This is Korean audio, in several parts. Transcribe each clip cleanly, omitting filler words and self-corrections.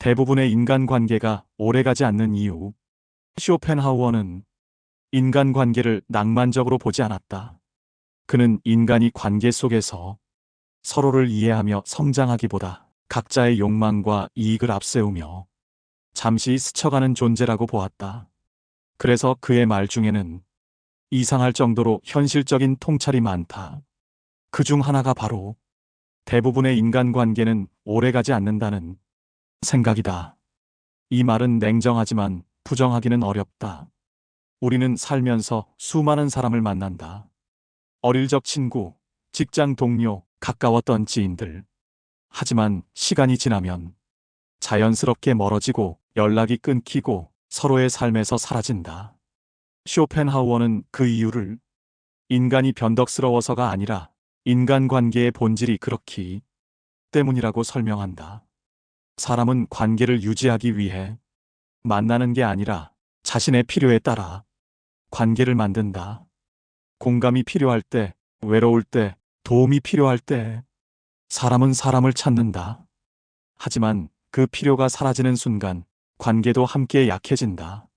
대부분의 인간관계가 오래가지 않는 이유. 쇼펜하우어는 인간관계를 낭만적으로 보지 않았다. 그는 인간이 관계 속에서 서로를 이해하며 성장하기보다 각자의 욕망과 이익을 앞세우며 잠시 스쳐가는 존재라고 보았다. 그래서 그의 말 중에는 이상할 정도로 현실적인 통찰이 많다. 그 중 하나가 바로 대부분의 인간관계는 오래가지 않는다는 생각이다. 이 말은 냉정하지만 부정하기는 어렵다. 우리는 살면서 수많은 사람을 만난다. 어릴 적 친구, 직장 동료, 가까웠던 지인들. 하지만 시간이 지나면 자연스럽게 멀어지고 연락이 끊기고 서로의 삶에서 사라진다. 쇼펜하우어는 그 이유를 인간이 변덕스러워서가 아니라 인간관계의 본질이 그렇기 때문이라고 설명한다. 사람은 관계를 유지하기 위해 만나는 게 아니라 자신의 필요에 따라 관계를 만든다. 공감이 필요할 때, 외로울 때, 도움이 필요할 때 사람은 사람을 찾는다. 하지만 그 필요가 사라지는 순간 관계도 함께 약해진다.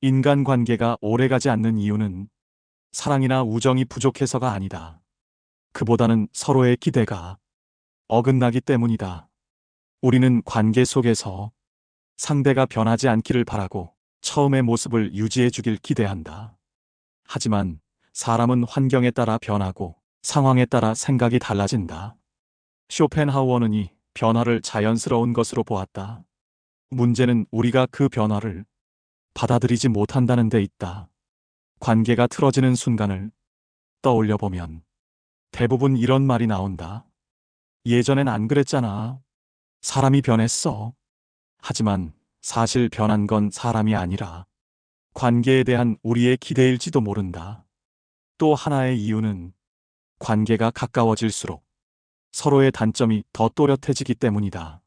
인간관계가 오래가지 않는 이유는 사랑이나 우정이 부족해서가 아니다. 그보다는 서로의 기대가 어긋나기 때문이다. 우리는 관계 속에서 상대가 변하지 않기를 바라고 처음의 모습을 유지해 주길 기대한다. 하지만 사람은 환경에 따라 변하고 상황에 따라 생각이 달라진다. 쇼펜하우어는 이 변화를 자연스러운 것으로 보았다. 문제는 우리가 그 변화를 받아들이지 못한다는 데 있다. 관계가 틀어지는 순간을 떠올려 보면 대부분 이런 말이 나온다. 예전엔 안 그랬잖아. 사람이 변했어. 하지만 사실 변한 건 사람이 아니라 관계에 대한 우리의 기대일지도 모른다. 또 하나의 이유는 관계가 가까워질수록 서로의 단점이 더 또렷해지기 때문이다.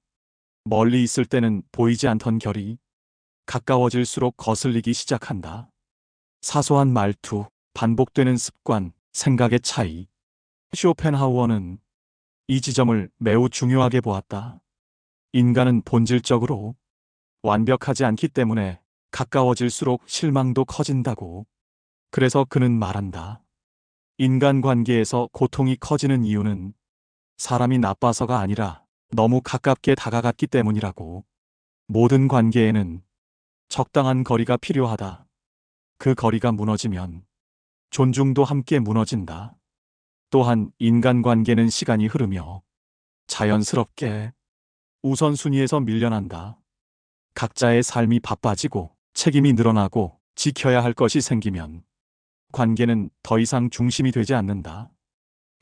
멀리 있을 때는 보이지 않던 결이 가까워질수록 거슬리기 시작한다. 사소한 말투, 반복되는 습관, 생각의 차이. 쇼펜하우어는 이 지점을 매우 중요하게 보았다. 인간은 본질적으로 완벽하지 않기 때문에 가까워질수록 실망도 커진다고. 그래서 그는 말한다. 인간관계에서 고통이 커지는 이유는 사람이 나빠서가 아니라 너무 가깝게 다가갔기 때문이라고. 모든 관계에는 적당한 거리가 필요하다. 그 거리가 무너지면 존중도 함께 무너진다. 또한 인간관계는 시간이 흐르며 자연스럽게 우선순위에서 밀려난다. 각자의 삶이 바빠지고 책임이 늘어나고 지켜야 할 것이 생기면 관계는 더 이상 중심이 되지 않는다.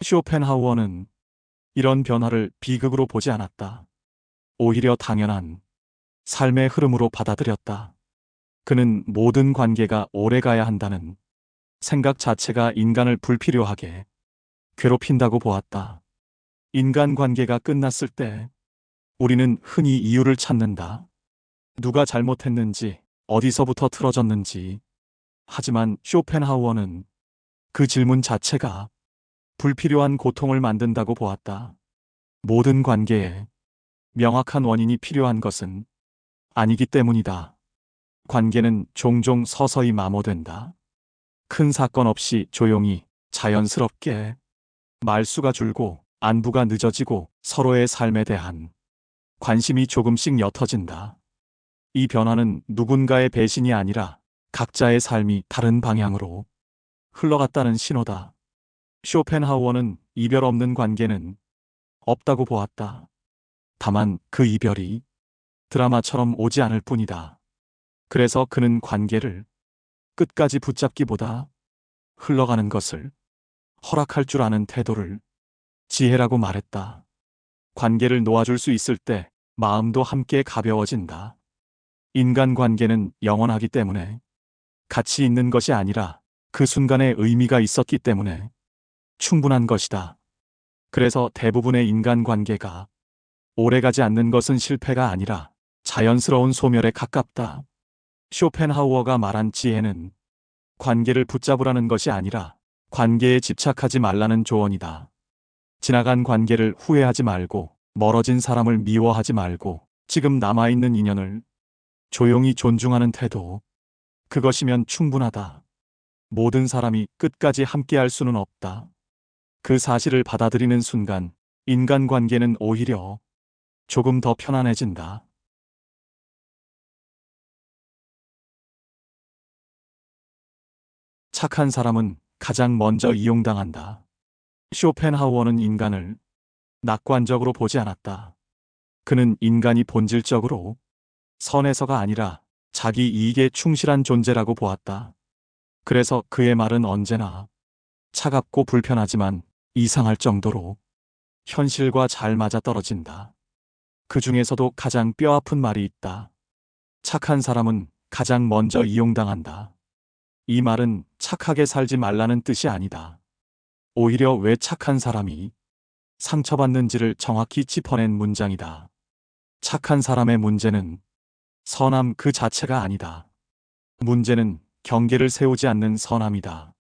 쇼펜하우어는 이런 변화를 비극으로 보지 않았다. 오히려 당연한 삶의 흐름으로 받아들였다. 그는 모든 관계가 오래가야 한다는 생각 자체가 인간을 불필요하게 괴롭힌다고 보았다. 인간관계가 끝났을 때 우리는 흔히 이유를 찾는다. 누가 잘못했는지, 어디서부터 틀어졌는지. 하지만 쇼펜하우어는 그 질문 자체가 불필요한 고통을 만든다고 보았다. 모든 관계에 명확한 원인이 필요한 것은 아니기 때문이다. 관계는 종종 서서히 마모된다. 큰 사건 없이 조용히, 자연스럽게 말수가 줄고 안부가 늦어지고 서로의 삶에 대한 관심이 조금씩 옅어진다. 이 변화는 누군가의 배신이 아니라 각자의 삶이 다른 방향으로 흘러갔다는 신호다. 쇼펜하우어는 이별 없는 관계는 없다고 보았다. 다만 그 이별이 드라마처럼 오지 않을 뿐이다. 그래서 그는 관계를 끝까지 붙잡기보다 흘러가는 것을 허락할 줄 아는 태도를 지혜라고 말했다. 관계를 놓아줄 수 있을 때 마음도 함께 가벼워진다. 인간관계는 영원하기 때문에, 가치 있는 것이 아니라 그 순간에 의미가 있었기 때문에 충분한 것이다. 그래서 대부분의 인간관계가 오래가지 않는 것은 실패가 아니라 자연스러운 소멸에 가깝다. 쇼펜하우어가 말한 지혜는 관계를 붙잡으라는 것이 아니라 관계에 집착하지 말라는 조언이다. 지나간 관계를 후회하지 말고, 멀어진 사람을 미워하지 말고, 지금 남아있는 인연을 조용히 존중하는 태도. 그것이면 충분하다. 모든 사람이 끝까지 함께할 수는 없다. 그 사실을 받아들이는 순간 인간관계는 오히려 조금 더 편안해진다. 착한 사람은 가장 먼저 이용당한다. 쇼펜하우어는 인간을 낙관적으로 보지 않았다. 그는 인간이 본질적으로 선에서가 아니라 자기 이익에 충실한 존재라고 보았다. 그래서 그의 말은 언제나 차갑고 불편하지만 이상할 정도로 현실과 잘 맞아떨어진다. 그 중에서도 가장 뼈아픈 말이 있다. 착한 사람은 가장 먼저 이용당한다. 이 말은 착하게 살지 말라는 뜻이 아니다. 오히려 왜 착한 사람이 상처받는지를 정확히 짚어낸 문장이다. 착한 사람의 문제는 선함 그 자체가 아니다. 문제는 경계를 세우지 않는 선함이다.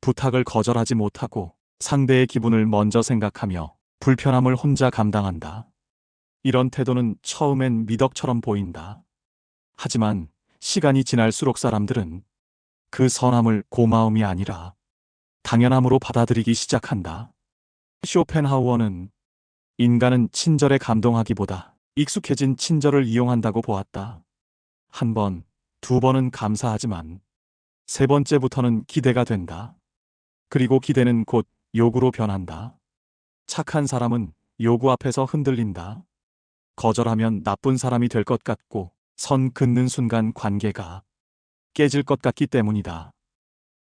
부탁을 거절하지 못하고 상대의 기분을 먼저 생각하며 불편함을 혼자 감당한다. 이런 태도는 처음엔 미덕처럼 보인다. 하지만 시간이 지날수록 사람들은 그 선함을 고마움이 아니라 당연함으로 받아들이기 시작한다. 쇼펜하우어는 인간은 친절에 감동하기보다 익숙해진 친절을 이용한다고 보았다. 한 번, 두 번은 감사하지만 세 번째부터는 기대가 된다. 그리고 기대는 곧 요구로 변한다. 착한 사람은 요구 앞에서 흔들린다. 거절하면 나쁜 사람이 될 것 같고 선 긋는 순간 관계가 깨질 것 같기 때문이다.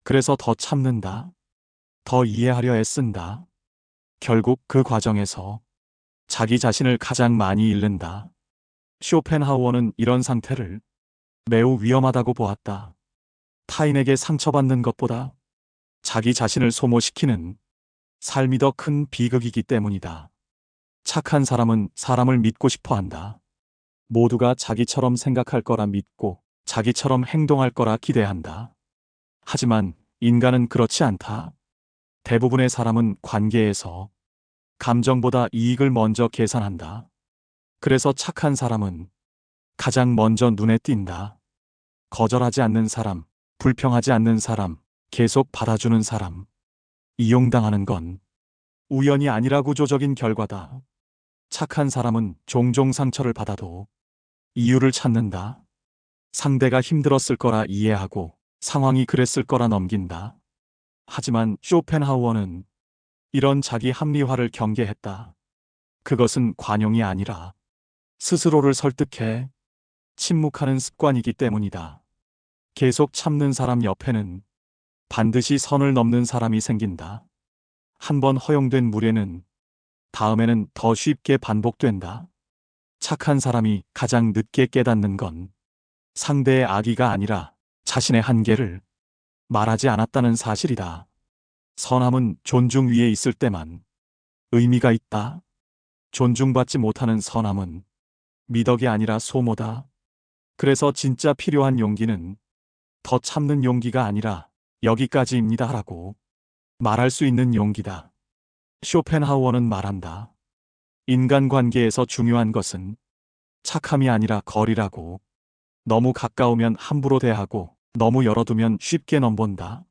그래서 더 참는다. 더 이해하려 애쓴다. 결국 그 과정에서 자기 자신을 가장 많이 잃는다. 쇼펜하우어는 이런 상태를 매우 위험하다고 보았다. 타인에게 상처받는 것보다 자기 자신을 소모시키는 삶이 더 큰 비극이기 때문이다. 착한 사람은 사람을 믿고 싶어 한다. 모두가 자기처럼 생각할 거라 믿고 자기처럼 행동할 거라 기대한다. 하지만 인간은 그렇지 않다. 대부분의 사람은 관계에서 감정보다 이익을 먼저 계산한다. 그래서 착한 사람은 가장 먼저 눈에 띈다. 거절하지 않는 사람, 불평하지 않는 사람, 계속 받아주는 사람. 이용당하는 건 우연이 아니라 구조적인 결과다. 착한 사람은 종종 상처를 받아도 이유를 찾는다. 상대가 힘들었을 거라 이해하고 상황이 그랬을 거라 넘긴다. 하지만 쇼펜하우어는 이런 자기 합리화를 경계했다. 그것은 관용이 아니라 스스로를 설득해 침묵하는 습관이기 때문이다. 계속 참는 사람 옆에는 반드시 선을 넘는 사람이 생긴다. 한 번 허용된 무례는 다음에는 더 쉽게 반복된다. 착한 사람이 가장 늦게 깨닫는 건 상대의 악의가 아니라 자신의 한계를 말하지 않았다는 사실이다. 선함은 존중 위에 있을 때만 의미가 있다. 존중받지 못하는 선함은 미덕이 아니라 소모다. 그래서 진짜 필요한 용기는 더 참는 용기가 아니라 여기까지입니다 라고 말할 수 있는 용기다. 쇼펜하우어는 말한다. 인간관계에서 중요한 것은 착함이 아니라 거리라고. 너무 가까우면 함부로 대하고 너무 열어두면 쉽게 넘본다.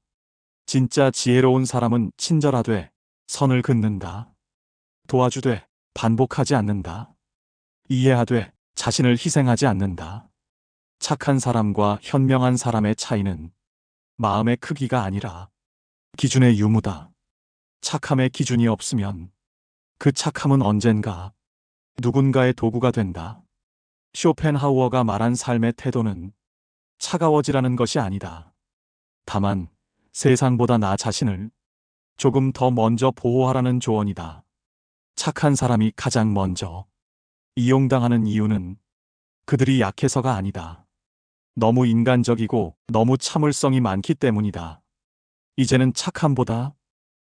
진짜 지혜로운 사람은 친절하되 선을 긋는다. 도와주되 반복하지 않는다. 이해하되 자신을 희생하지 않는다. 착한 사람과 현명한 사람의 차이는 마음의 크기가 아니라 기준의 유무다. 착함의 기준이 없으면 그 착함은 언젠가 누군가의 도구가 된다. 쇼펜하우어가 말한 삶의 태도는 차가워지라는 것이 아니다. 다만 세상보다 나 자신을 조금 더 먼저 보호하라는 조언이다. 착한 사람이 가장 먼저 이용당하는 이유는 그들이 약해서가 아니다. 너무 인간적이고 너무 참을성이 많기 때문이다. 이제는 착함보다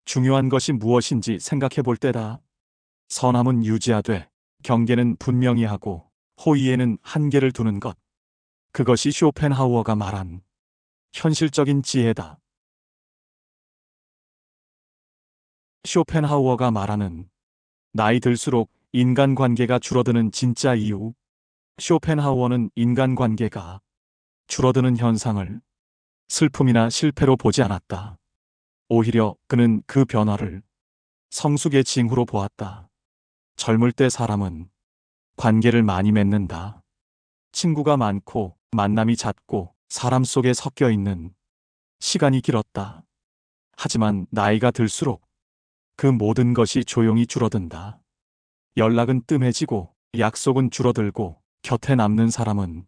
중요한 것이 무엇인지 생각해 볼 때다. 선함은 유지하되 경계는 분명히 하고 호의에는 한계를 두는 것. 그것이 쇼펜하우어가 말한 현실적인 지혜다. 쇼펜하우어가 말하는 나이 들수록 인간관계가 줄어드는 진짜 이유. 쇼펜하우어는 인간관계가 줄어드는 현상을 슬픔이나 실패로 보지 않았다. 오히려 그는 그 변화를 성숙의 징후로 보았다. 젊을 때 사람은 관계를 많이 맺는다. 친구가 많고 만남이 잦고 사람 속에 섞여 있는 시간이 길었다. 하지만 나이가 들수록 그 모든 것이 조용히 줄어든다. 연락은 뜸해지고 약속은 줄어들고 곁에 남는 사람은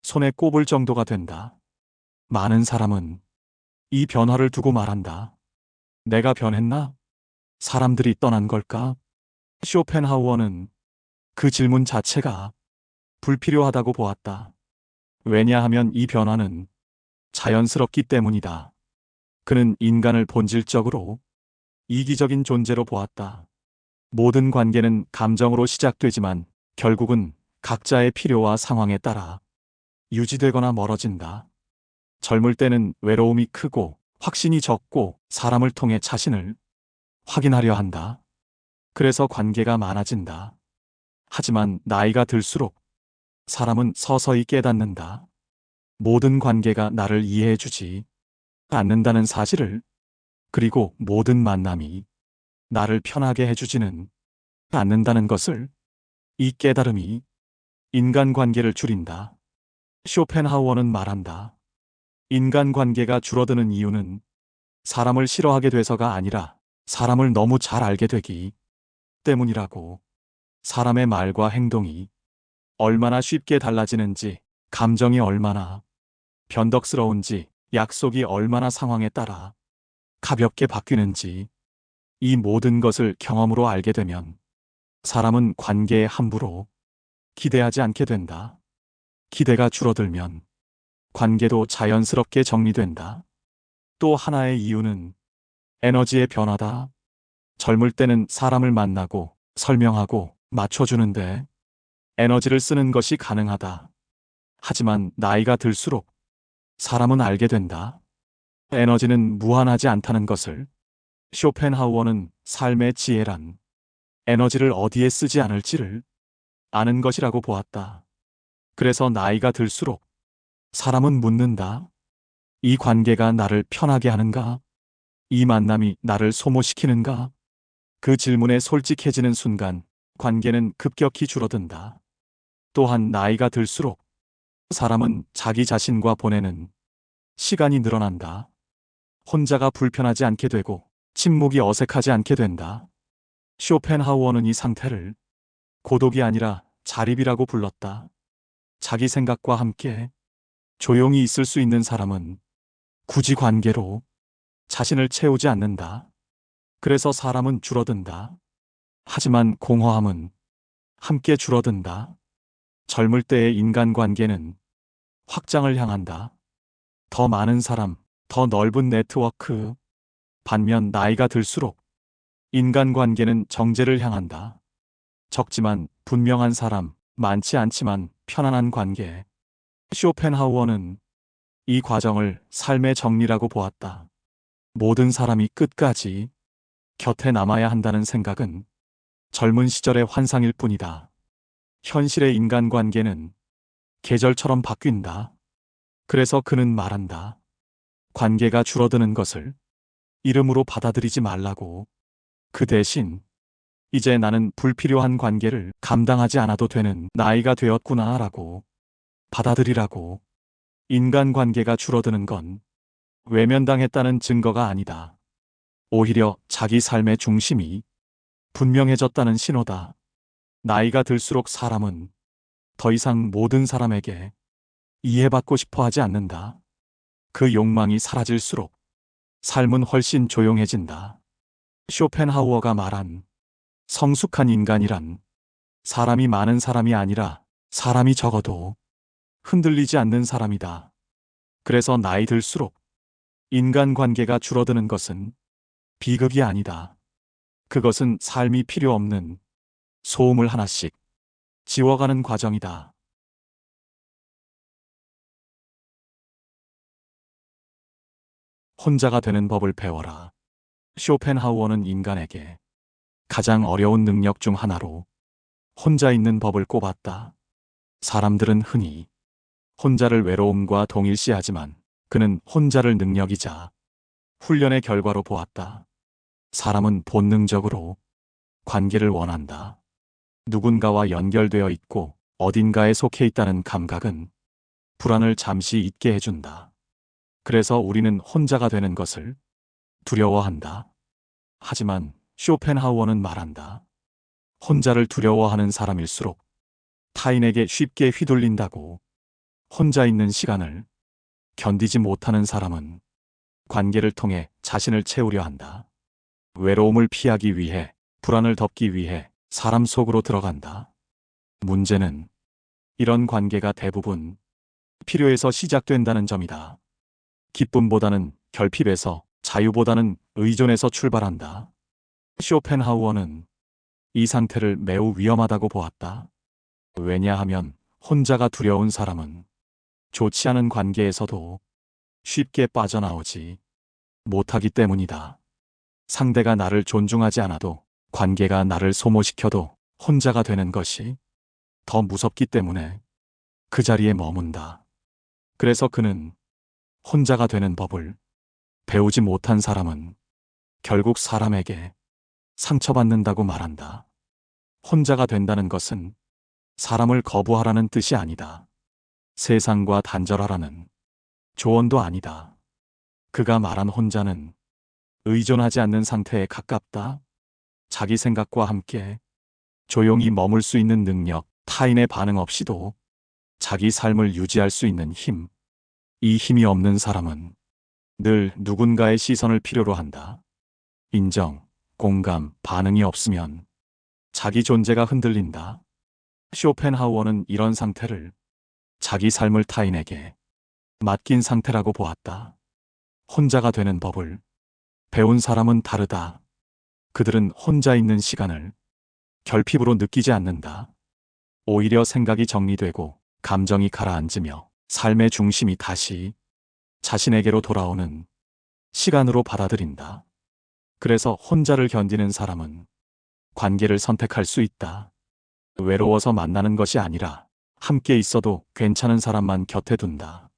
손에 꼽을 정도가 된다. 많은 사람은 이 변화를 두고 말한다. 내가 변했나? 사람들이 떠난 걸까? 쇼펜하우어는 그 질문 자체가 불필요하다고 보았다. 왜냐하면 이 변화는 자연스럽기 때문이다. 그는 인간을 본질적으로 이기적인 존재로 보았다. 모든 관계는 감정으로 시작되지만 결국은 각자의 필요와 상황에 따라 유지되거나 멀어진다. 젊을 때는 외로움이 크고 확신이 적고 사람을 통해 자신을 확인하려 한다. 그래서 관계가 많아진다. 하지만 나이가 들수록 사람은 서서히 깨닫는다. 모든 관계가 나를 이해해주지 않는다는 사실을, 그리고 모든 만남이 나를 편하게 해주지는 않는다는 것을. 이 깨달음이 인간관계를 줄인다. 쇼펜하우어는 말한다. 인간관계가 줄어드는 이유는 사람을 싫어하게 돼서가 아니라 사람을 너무 잘 알게 되기 때문이라고. 사람의 말과 행동이 얼마나 쉽게 달라지는지, 감정이 얼마나 변덕스러운지, 약속이 얼마나 상황에 따라 가볍게 바뀌는지, 이 모든 것을 경험으로 알게 되면 사람은 관계에 함부로 기대하지 않게 된다. 기대가 줄어들면 관계도 자연스럽게 정리된다. 또 하나의 이유는 에너지의 변화다. 젊을 때는 사람을 만나고 설명하고 맞춰주는데 에너지를 쓰는 것이 가능하다. 하지만 나이가 들수록 사람은 알게 된다. 에너지는 무한하지 않다는 것을. 쇼펜하우어는 삶의 지혜란 에너지를 어디에 쓰지 않을지를 아는 것이라고 보았다. 그래서 나이가 들수록 사람은 묻는다. 이 관계가 나를 편하게 하는가? 이 만남이 나를 소모시키는가? 그 질문에 솔직해지는 순간 관계는 급격히 줄어든다. 또한 나이가 들수록 사람은 자기 자신과 보내는 시간이 늘어난다. 혼자가 불편하지 않게 되고 침묵이 어색하지 않게 된다. 쇼펜하우어는 이 상태를 고독이 아니라 자립이라고 불렀다. 자기 생각과 함께 조용히 있을 수 있는 사람은 굳이 관계로 자신을 채우지 않는다. 그래서 사람은 줄어든다. 하지만 공허함은 함께 줄어든다. 젊을 때의 인간관계는 확장을 향한다. 더 많은 사람, 더 넓은 네트워크. 반면 나이가 들수록 인간관계는 정제를 향한다. 적지만 분명한 사람, 많지 않지만 편안한 관계. 쇼펜하우어는 이 과정을 삶의 정리라고 보았다. 모든 사람이 끝까지 곁에 남아야 한다는 생각은 젊은 시절의 환상일 뿐이다. 현실의 인간관계는 계절처럼 바뀐다. 그래서 그는 말한다. 관계가 줄어드는 것을 이름으로 받아들이지 말라고. 그 대신 이제 나는 불필요한 관계를 감당하지 않아도 되는 나이가 되었구나 라고 받아들이라고. 인간관계가 줄어드는 건 외면당했다는 증거가 아니다. 오히려 자기 삶의 중심이 분명해졌다는 신호다. 나이가 들수록 사람은 더 이상 모든 사람에게 이해받고 싶어 하지 않는다. 그 욕망이 사라질수록 삶은 훨씬 조용해진다. 쇼펜하우어가 말한 성숙한 인간이란 사람이 많은 사람이 아니라 사람이 적어도 흔들리지 않는 사람이다. 그래서 나이 들수록 인간관계가 줄어드는 것은 비극이 아니다. 그것은 삶이 필요 없는 소음을 하나씩 지워가는 과정이다. 혼자가 되는 법을 배워라. 쇼펜하우어는 인간에게 가장 어려운 능력 중 하나로 혼자 있는 법을 꼽았다. 사람들은 흔히 혼자를 외로움과 동일시하지만 그는 혼자를 능력이자 훈련의 결과로 보았다. 사람은 본능적으로 관계를 원한다. 누군가와 연결되어 있고 어딘가에 속해 있다는 감각은 불안을 잠시 잊게 해준다. 그래서 우리는 혼자가 되는 것을 두려워한다. 하지만 쇼펜하우어는 말한다. 혼자를 두려워하는 사람일수록 타인에게 쉽게 휘둘린다고. 혼자 있는 시간을 견디지 못하는 사람은 관계를 통해 자신을 채우려 한다. 외로움을 피하기 위해, 불안을 덮기 위해 사람 속으로 들어간다. 문제는 이런 관계가 대부분 필요에서 시작된다는 점이다. 기쁨보다는 결핍에서, 자유보다는 의존에서 출발한다. 쇼펜하우어는 이 상태를 매우 위험하다고 보았다. 왜냐하면 혼자가 두려운 사람은 좋지 않은 관계에서도 쉽게 빠져나오지 못하기 때문이다. 상대가 나를 존중하지 않아도, 관계가 나를 소모시켜도 혼자가 되는 것이 더 무섭기 때문에 그 자리에 머문다. 그래서 그는 혼자가 되는 법을 배우지 못한 사람은 결국 사람에게 상처받는다고 말한다. 혼자가 된다는 것은 사람을 거부하라는 뜻이 아니다. 세상과 단절하라는 조언도 아니다. 그가 말한 혼자는 의존하지 않는 상태에 가깝다. 자기 생각과 함께 조용히 머물 수 있는 능력, 타인의 반응 없이도 자기 삶을 유지할 수 있는 힘. 이 힘이 없는 사람은 늘 누군가의 시선을 필요로 한다. 인정, 공감, 반응이 없으면 자기 존재가 흔들린다. 쇼펜하우어는 이런 상태를 자기 삶을 타인에게 맡긴 상태라고 보았다. 혼자가 되는 법을 배운 사람은 다르다. 그들은 혼자 있는 시간을 결핍으로 느끼지 않는다. 오히려 생각이 정리되고 감정이 가라앉으며 삶의 중심이 다시 자신에게로 돌아오는 시간으로 받아들인다. 그래서 혼자를 견디는 사람은 관계를 선택할 수 있다. 외로워서 만나는 것이 아니라 함께 있어도 괜찮은 사람만 곁에 둔다.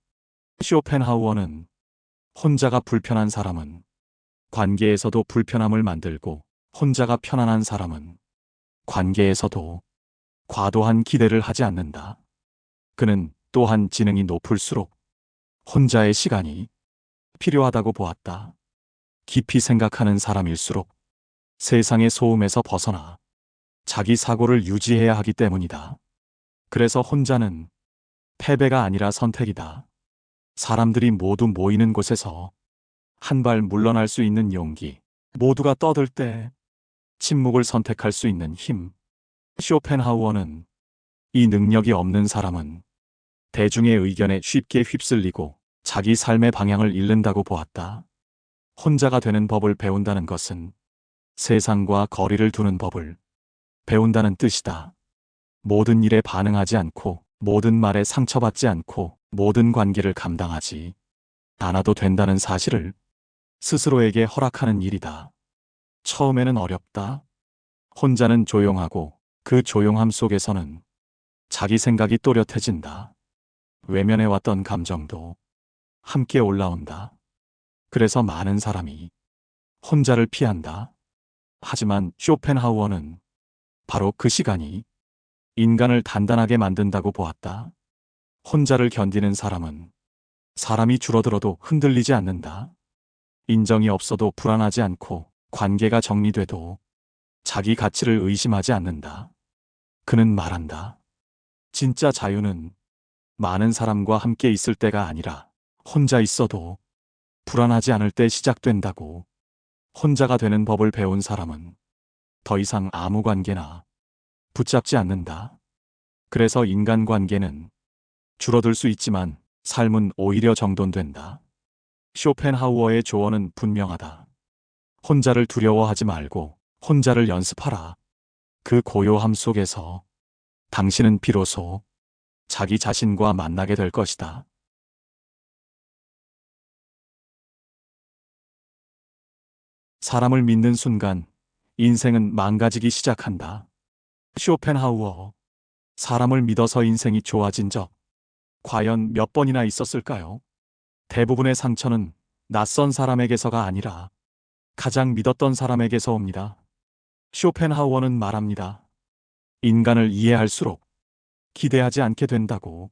쇼펜하우어는 혼자가 불편한 사람은 관계에서도 불편함을 만들고, 혼자가 편안한 사람은 관계에서도 과도한 기대를 하지 않는다. 그는 또한 지능이 높을수록 혼자의 시간이 필요하다고 보았다. 깊이 생각하는 사람일수록 세상의 소음에서 벗어나 자기 사고를 유지해야 하기 때문이다. 그래서 혼자는 패배가 아니라 선택이다. 사람들이 모두 모이는 곳에서 한 발 물러날 수 있는 용기, 모두가 떠들 때 침묵을 선택할 수 있는 힘. 쇼펜하우어는 이 능력이 없는 사람은 대중의 의견에 쉽게 휩쓸리고 자기 삶의 방향을 잃는다고 보았다. 혼자가 되는 법을 배운다는 것은 세상과 거리를 두는 법을 배운다는 뜻이다. 모든 일에 반응하지 않고, 모든 말에 상처받지 않고, 모든 관계를 감당하지 않아도 된다는 사실을 스스로에게 허락하는 일이다. 처음에는 어렵다. 혼자는 조용하고 그 조용함 속에서는 자기 생각이 또렷해진다. 외면해왔던 감정도 함께 올라온다. 그래서 많은 사람이 혼자를 피한다. 하지만 쇼펜하우어는 바로 그 시간이 인간을 단단하게 만든다고 보았다. 혼자를 견디는 사람은 사람이 줄어들어도 흔들리지 않는다. 인정이 없어도 불안하지 않고, 관계가 정리돼도 자기 가치를 의심하지 않는다. 그는 말한다. 진짜 자유는 많은 사람과 함께 있을 때가 아니라 혼자 있어도 불안하지 않을 때 시작된다고. 혼자가 되는 법을 배운 사람은 더 이상 아무 관계나 붙잡지 않는다. 그래서 인간관계는 줄어들 수 있지만 삶은 오히려 정돈된다. 쇼펜하우어의 조언은 분명하다. 혼자를 두려워하지 말고 혼자를 연습하라. 그 고요함 속에서 당신은 비로소 자기 자신과 만나게 될 것이다. 사람을 믿는 순간 인생은 망가지기 시작한다. 쇼펜하우어 사람을 믿어서 인생이 좋아진 적 과연 몇 번이나 있었을까요? 대부분의 상처는 낯선 사람에게서가 아니라 가장 믿었던 사람에게서 옵니다. 쇼펜하우어는 말합니다. 인간을 이해할수록 기대하지 않게 된다고.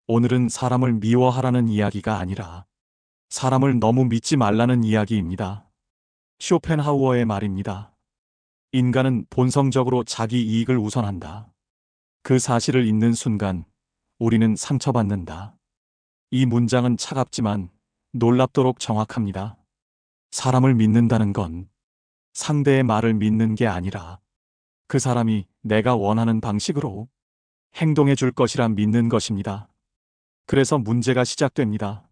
오늘은 사람을 미워하라는 이야기가 아니라 사람을 너무 믿지 말라는 이야기입니다. 쇼펜하우어의 말입니다. 인간은 본성적으로 자기 이익을 우선한다. 그 사실을 잊는 순간 우리는 상처받는다. 이 문장은 차갑지만 놀랍도록 정확합니다. 사람을 믿는다는 건 상대의 말을 믿는 게 아니라 그 사람이 내가 원하는 방식으로 행동해 줄 것이라 믿는 것입니다. 그래서 문제가 시작됩니다.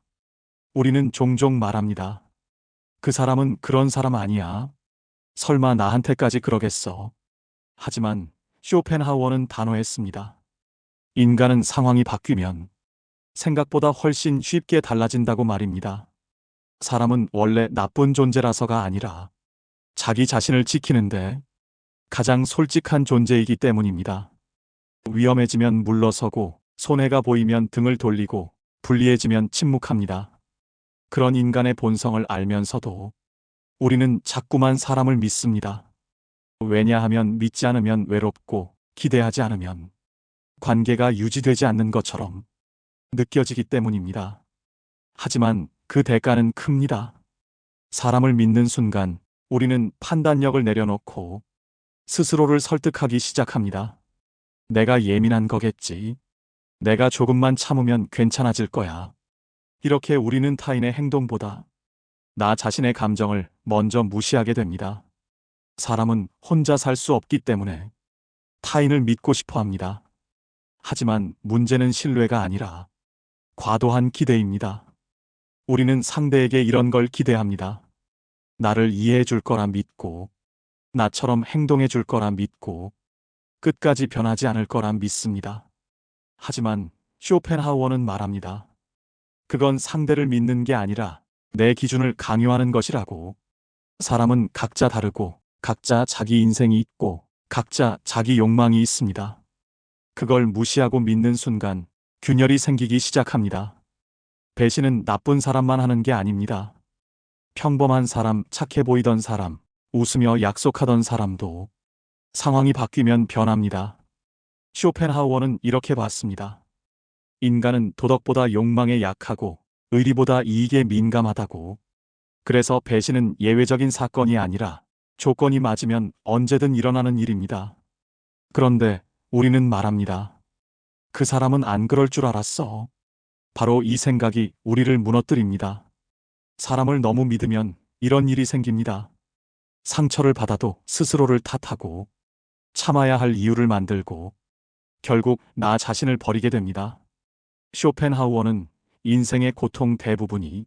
우리는 종종 말합니다. 그 사람은 그런 사람 아니야. 설마 나한테까지 그러겠어. 하지만 쇼펜하우어는 단호했습니다. 인간은 상황이 바뀌면 생각보다 훨씬 쉽게 달라진다고 말입니다. 사람은 원래 나쁜 존재라서가 아니라 자기 자신을 지키는데 가장 솔직한 존재이기 때문입니다. 위험해지면 물러서고 손해가 보이면 등을 돌리고 불리해지면 침묵합니다. 그런 인간의 본성을 알면서도 우리는 자꾸만 사람을 믿습니다. 왜냐하면 믿지 않으면 외롭고 기대하지 않으면 관계가 유지되지 않는 것처럼 느껴지기 때문입니다. 하지만 그 대가는 큽니다. 사람을 믿는 순간 우리는 판단력을 내려놓고 스스로를 설득하기 시작합니다. 내가 예민한 거겠지. 내가 조금만 참으면 괜찮아질 거야. 이렇게 우리는 타인의 행동보다 나 자신의 감정을 먼저 무시하게 됩니다. 사람은 혼자 살 수 없기 때문에 타인을 믿고 싶어 합니다. 하지만 문제는 신뢰가 아니라 과도한 기대입니다. 우리는 상대에게 이런 걸 기대합니다. 나를 이해해 줄 거라 믿고, 나처럼 행동해 줄 거라 믿고, 끝까지 변하지 않을 거라 믿습니다. 하지만 쇼펜하우어는 말합니다. 그건 상대를 믿는 게 아니라 내 기준을 강요하는 것이라고. 사람은 각자 다르고, 각자 자기 인생이 있고, 각자 자기 욕망이 있습니다. 그걸 무시하고 믿는 순간 균열이 생기기 시작합니다. 배신은 나쁜 사람만 하는 게 아닙니다. 평범한 사람, 착해 보이던 사람, 웃으며 약속하던 사람도 상황이 바뀌면 변합니다. 쇼펜하우어는 이렇게 봤습니다. 인간은 도덕보다 욕망에 약하고 의리보다 이익에 민감하다고. 그래서 배신은 예외적인 사건이 아니라 조건이 맞으면 언제든 일어나는 일입니다. 그런데 우리는 말합니다. 그 사람은 안 그럴 줄 알았어. 바로 이 생각이 우리를 무너뜨립니다. 사람을 너무 믿으면 이런 일이 생깁니다. 상처를 받아도 스스로를 탓하고 참아야 할 이유를 만들고 결국 나 자신을 버리게 됩니다. 쇼펜하우어는 인생의 고통 대부분이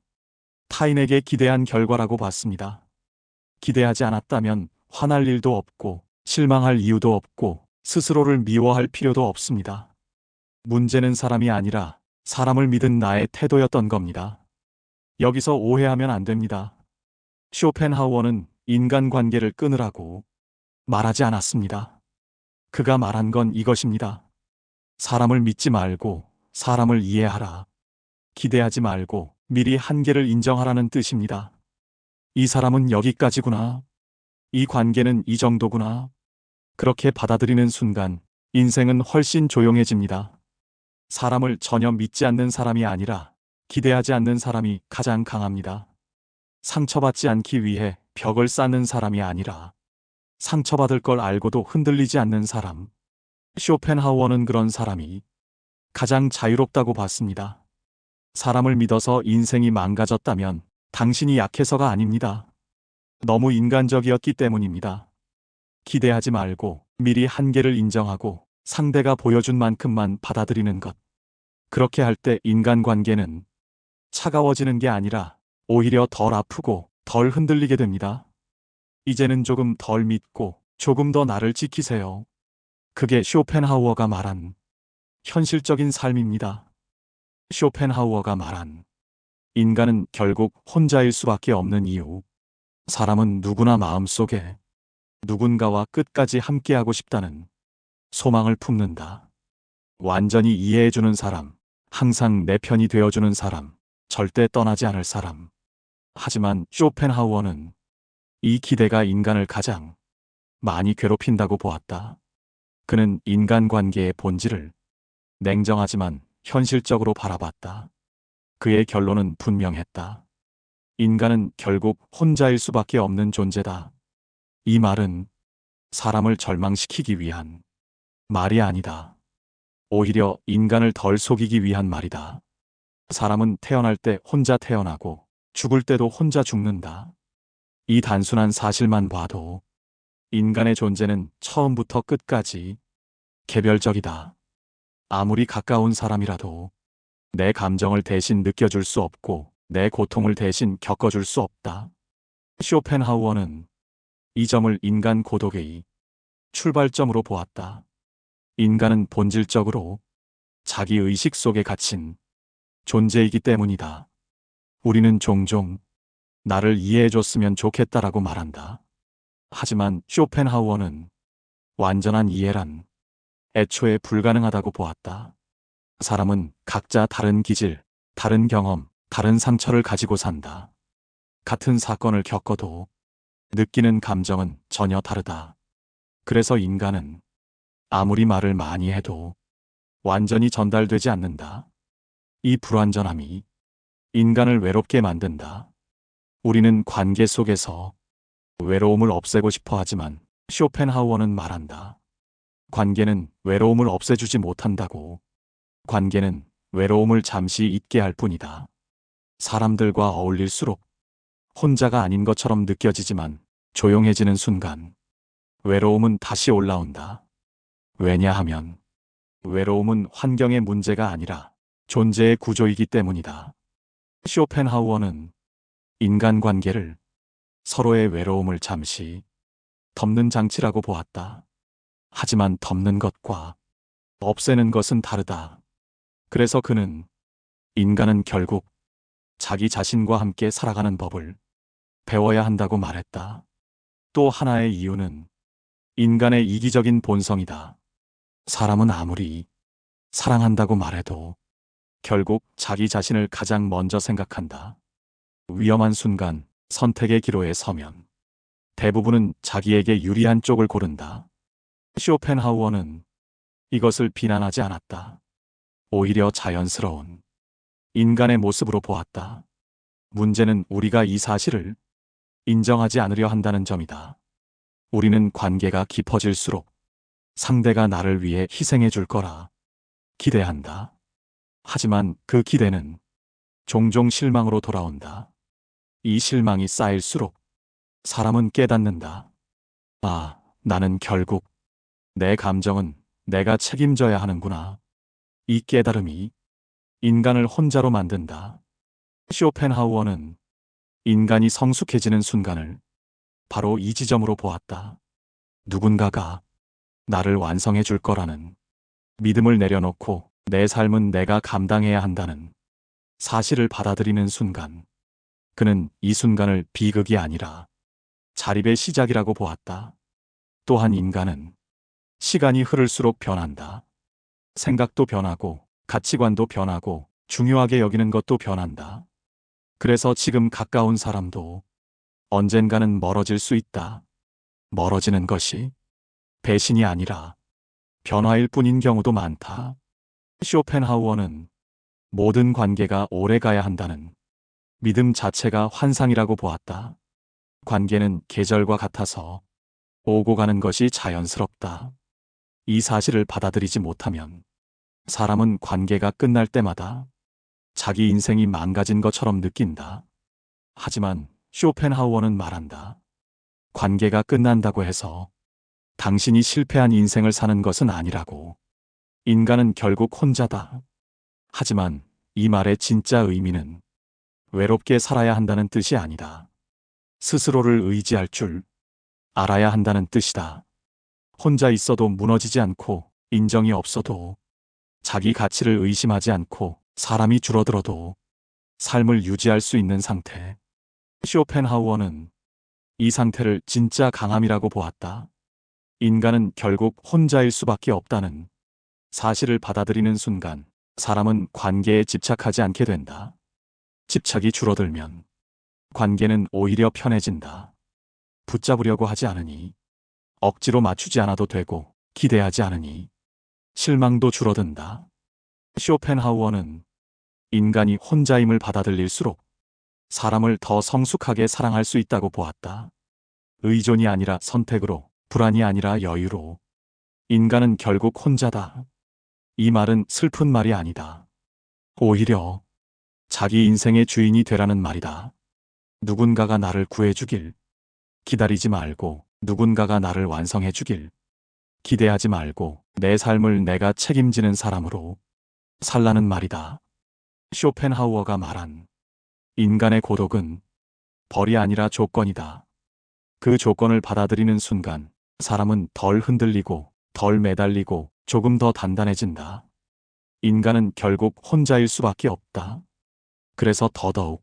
타인에게 기대한 결과라고 봤습니다. 기대하지 않았다면 화날 일도 없고 실망할 이유도 없고 스스로를 미워할 필요도 없습니다. 문제는 사람이 아니라 사람을 믿은 나의 태도였던 겁니다. 여기서 오해하면 안 됩니다. 쇼펜하우어는 인간관계를 끊으라고 말하지 않았습니다. 그가 말한 건 이것입니다. 사람을 믿지 말고 사람을 이해하라. 기대하지 말고 미리 한계를 인정하라는 뜻입니다. 이 사람은 여기까지구나. 이 관계는 이 정도구나. 그렇게 받아들이는 순간 인생은 훨씬 조용해집니다. 사람을 전혀 믿지 않는 사람이 아니라 기대하지 않는 사람이 가장 강합니다. 상처받지 않기 위해 벽을 쌓는 사람이 아니라 상처받을 걸 알고도 흔들리지 않는 사람. 쇼펜하우어는 그런 사람이 가장 자유롭다고 봤습니다. 사람을 믿어서 인생이 망가졌다면 당신이 약해서가 아닙니다. 너무 인간적이었기 때문입니다. 기대하지 말고 미리 한계를 인정하고 상대가 보여준 만큼만 받아들이는 것. 그렇게 할 때 인간관계는 차가워지는 게 아니라 오히려 덜 아프고 덜 흔들리게 됩니다. 이제는 조금 덜 믿고 조금 더 나를 지키세요. 그게 쇼펜하우어가 말한 현실적인 삶입니다. 쇼펜하우어가 말한 인간은 결국 혼자일 수밖에 없는 이유. 사람은 누구나 마음속에 누군가와 끝까지 함께하고 싶다는 소망을 품는다. 완전히 이해해주는 사람, 항상 내 편이 되어주는 사람, 절대 떠나지 않을 사람. 하지만 쇼펜하우어는 이 기대가 인간을 가장 많이 괴롭힌다고 보았다. 그는 인간관계의 본질을 냉정하지만 현실적으로 바라봤다. 그의 결론은 분명했다. 인간은 결국 혼자일 수밖에 없는 존재다. 이 말은 사람을 절망시키기 위한 말이 아니다. 오히려 인간을 덜 속이기 위한 말이다. 사람은 태어날 때 혼자 태어나고 죽을 때도 혼자 죽는다. 이 단순한 사실만 봐도 인간의 존재는 처음부터 끝까지 개별적이다. 아무리 가까운 사람이라도 내 감정을 대신 느껴줄 수 없고 내 고통을 대신 겪어줄 수 없다. 쇼펜하우어는 이 점을 인간 고독의 출발점으로 보았다. 인간은 본질적으로 자기 의식 속에 갇힌 존재이기 때문이다. 우리는 종종 나를 이해해줬으면 좋겠다라고 말한다. 하지만 쇼펜하우어는 완전한 이해란 애초에 불가능하다고 보았다. 사람은 각자 다른 기질, 다른 경험, 다른 상처를 가지고 산다. 같은 사건을 겪어도 느끼는 감정은 전혀 다르다. 그래서 인간은 아무리 말을 많이 해도 완전히 전달되지 않는다. 이 불완전함이 인간을 외롭게 만든다. 우리는 관계 속에서 외로움을 없애고 싶어 하지만 쇼펜하우어는 말한다. 관계는 외로움을 없애주지 못한다고. 관계는 외로움을 잠시 잊게 할 뿐이다. 사람들과 어울릴수록 혼자가 아닌 것처럼 느껴지지만 조용해지는 순간 외로움은 다시 올라온다. 왜냐하면 외로움은 환경의 문제가 아니라 존재의 구조이기 때문이다. 쇼펜하우어는 인간관계를 서로의 외로움을 잠시 덮는 장치라고 보았다. 하지만 덮는 것과 없애는 것은 다르다. 그래서 그는 인간은 결국 자기 자신과 함께 살아가는 법을 배워야 한다고 말했다. 또 하나의 이유는 인간의 이기적인 본성이다. 사람은 아무리 사랑한다고 말해도 결국 자기 자신을 가장 먼저 생각한다. 위험한 순간 선택의 기로에 서면 대부분은 자기에게 유리한 쪽을 고른다. 쇼펜하우어는 이것을 비난하지 않았다. 오히려 자연스러운 인간의 모습으로 보았다. 문제는 우리가 이 사실을 인정하지 않으려 한다는 점이다. 우리는 관계가 깊어질수록 상대가 나를 위해 희생해 줄 거라 기대한다. 하지만 그 기대는 종종 실망으로 돌아온다. 이 실망이 쌓일수록 사람은 깨닫는다. 아, 나는 결국 내 감정은 내가 책임져야 하는구나. 이 깨달음이 인간을 혼자로 만든다. 쇼펜하우어는 인간이 성숙해지는 순간을 바로 이 지점으로 보았다. 누군가가 나를 완성해 줄 거라는 믿음을 내려놓고 내 삶은 내가 감당해야 한다는 사실을 받아들이는 순간, 그는 이 순간을 비극이 아니라 자립의 시작이라고 보았다. 또한 인간은 시간이 흐를수록 변한다. 생각도 변하고 가치관도 변하고 중요하게 여기는 것도 변한다. 그래서 지금 가까운 사람도 언젠가는 멀어질 수 있다. 멀어지는 것이 배신이 아니라 변화일 뿐인 경우도 많다. 쇼펜하우어는 모든 관계가 오래 가야 한다는 믿음 자체가 환상이라고 보았다. 관계는 계절과 같아서 오고 가는 것이 자연스럽다. 이 사실을 받아들이지 못하면 사람은 관계가 끝날 때마다 자기 인생이 망가진 것처럼 느낀다. 하지만 쇼펜하우어는 말한다. 관계가 끝난다고 해서 당신이 실패한 인생을 사는 것은 아니라고. 인간은 결국 혼자다. 하지만 이 말의 진짜 의미는 외롭게 살아야 한다는 뜻이 아니다. 스스로를 의지할 줄 알아야 한다는 뜻이다. 혼자 있어도 무너지지 않고 인정이 없어도 자기 가치를 의심하지 않고 사람이 줄어들어도 삶을 유지할 수 있는 상태. 쇼펜하우어는 이 상태를 진짜 강함이라고 보았다. 인간은 결국 혼자일 수밖에 없다는 사실을 받아들이는 순간 사람은 관계에 집착하지 않게 된다. 집착이 줄어들면 관계는 오히려 편해진다. 붙잡으려고 하지 않으니, 억지로 맞추지 않아도 되고, 기대하지 않으니 실망도 줄어든다. 쇼펜하우어는 인간이 혼자임을 받아들일수록 사람을 더 성숙하게 사랑할 수 있다고 보았다. 의존이 아니라 선택으로, 불안이 아니라 여유로. 인간은 결국 혼자다. 이 말은 슬픈 말이 아니다. 오히려 자기 인생의 주인이 되라는 말이다. 누군가가 나를 구해주길 기다리지 말고, 누군가가 나를 완성해주길 기대하지 말고, 내 삶을 내가 책임지는 사람으로 살라는 말이다. 쇼펜하우어가 말한 인간의 고독은 벌이 아니라 조건이다. 그 조건을 받아들이는 순간 사람은 덜 흔들리고, 덜 매달리고, 조금 더 단단해진다. 인간은 결국 혼자일 수밖에 없다. 그래서 더더욱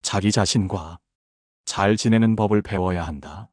자기 자신과 잘 지내는 법을 배워야 한다.